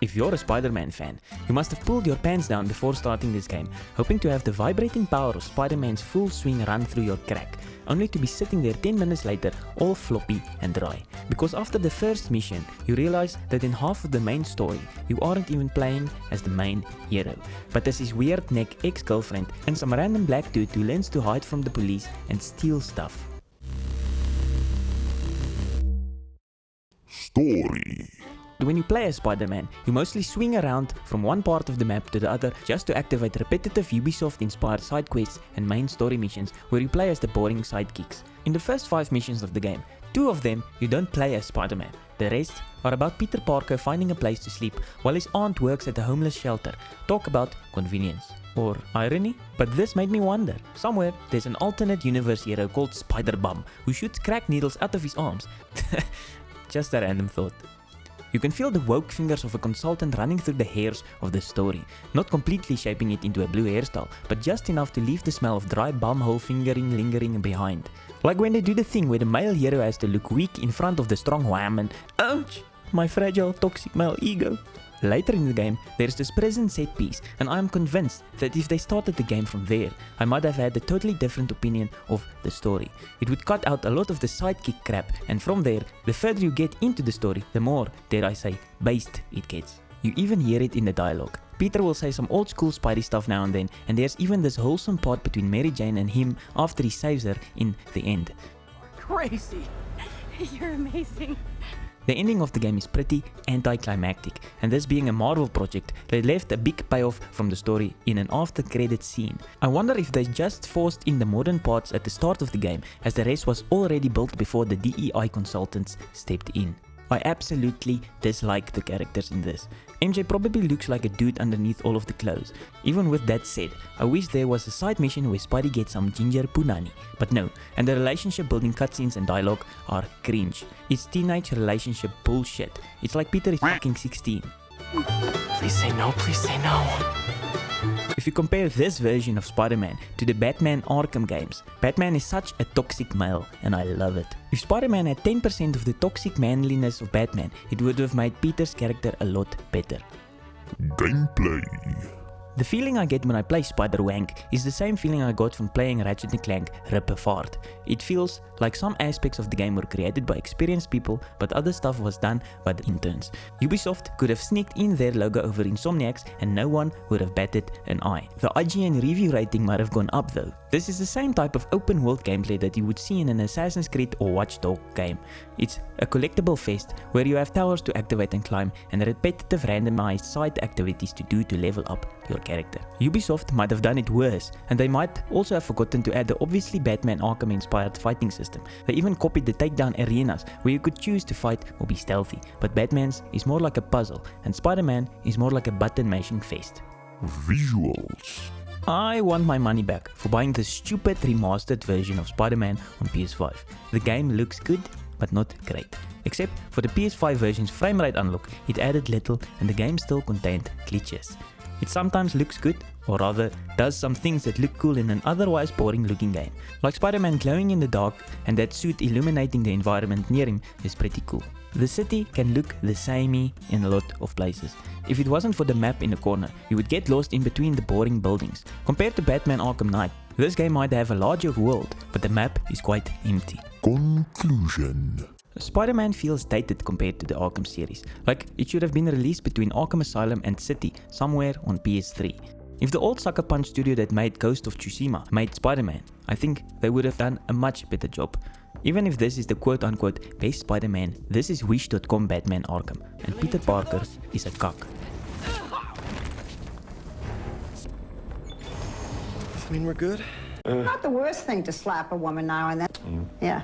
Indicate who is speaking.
Speaker 1: If you're a Spider-Man fan, you must have pulled your pants down before starting this game, hoping to have the vibrating power of Spider-Man's full swing run through your crack, only to be sitting there 10 minutes later all floppy and dry. Because after the first mission, you realize that in half of the main story, you aren't even playing as the main hero, but as his weird neck ex-girlfriend and some random black dude who learns to hide from the police and steal stuff.
Speaker 2: Story.
Speaker 1: When you play as Spider-Man, you mostly swing around from one part of the map to the other just to activate repetitive Ubisoft-inspired side quests and main story missions where you play as the boring sidekicks. In the first 5 missions of the game, 2 of them you don't play as Spider-Man. The rest are about Peter Parker finding a place to sleep while his aunt works at a homeless shelter. Talk about convenience. Or irony? But this made me wonder. Somewhere there's an alternate universe hero called Spider-Bum who shoots crack needles out of his arms. Just a random thought. You can feel the woke fingers of a consultant running through the hairs of the story, not completely shaping it into a blue hairstyle, but just enough to leave the smell of dry bumhole fingering lingering behind. Like when they do the thing where the male hero has to look weak in front of the strong wham and ouch, my fragile toxic male ego. Later in the game, there's this prison set piece, and I am convinced that if they started the game from there, I might have had a totally different opinion of the story. It would cut out a lot of the sidekick crap, and from there, the further you get into the story, the more, dare I say, based it gets. You even hear it in the dialogue. Peter will say some old school Spidey stuff now and then, and there's even this wholesome part between Mary Jane and him after he saves her in the end.
Speaker 3: Crazy! You're amazing.
Speaker 1: The ending of the game is pretty anticlimactic, and this being a Marvel project, they left a big payoff from the story in an after-credits scene. I wonder if they just forced in the modern parts at the start of the game, as the rest was already built before the DEI consultants stepped in. I absolutely dislike the characters in this. MJ probably looks like a dude underneath all of the clothes. Even with that said, I wish there was a side mission where Spidey gets some ginger punani. But no, and the relationship building cutscenes and dialogue are cringe. It's teenage relationship bullshit. It's like Peter is fucking 16.
Speaker 3: Please say no, please say no.
Speaker 1: If you compare this version of Spider-Man to the Batman Arkham games, Batman is such a toxic male and I love it. If Spider-Man had 10% of the toxic manliness of Batman, it would have made Peter's character a lot better.
Speaker 2: Gameplay.
Speaker 1: The feeling I get when I play Spider-Wank is the same feeling I got from playing Ratchet & Clank Rip Apart. It feels like some aspects of the game were created by experienced people, but other stuff was done by the interns. Ubisoft could have sneaked in their logo over Insomniac's and no one would have batted an eye. The IGN review rating might have gone up though. This is the same type of open world gameplay that you would see in an Assassin's Creed or Watch Dogs game. It's a collectible fest where you have towers to activate and climb and repetitive randomized side activities to do to level up your character. Ubisoft might have done it worse, and they might also have forgotten to add the obviously Batman Arkham inspired fighting system. They even copied the takedown arenas where you could choose to fight or be stealthy, but Batman's is more like a puzzle and Spider-Man is more like a button mashing fest.
Speaker 2: Visuals.
Speaker 1: I want my money back for buying the stupid remastered version of Spider-Man on PS5. The game looks good, but not great. Except for the PS5 version's frame rate unlock, it added little and the game still contained glitches. It sometimes looks good, or rather does some things that look cool in an otherwise boring looking game. Like Spider-Man glowing in the dark and that suit illuminating the environment near him is pretty cool. The city can look the samey in a lot of places. If it wasn't for the map in the corner, you would get lost in between the boring buildings. Compared to Batman Arkham Knight, this game might have a larger world, but the map is quite empty.
Speaker 2: Conclusion.
Speaker 1: Spider-Man feels dated compared to the Arkham series, like it should have been released between Arkham Asylum and City, somewhere on PS3. If the old Sucker Punch studio that made Ghost of Tsushima made Spider-Man, I think they would have done a much better job. Even if this is the quote-unquote best Spider-Man, this is Wish.com Batman Arkham, and Peter Parker is a cock.
Speaker 4: I mean, we're good?
Speaker 5: Not the worst thing to slap a woman now and then. Yeah.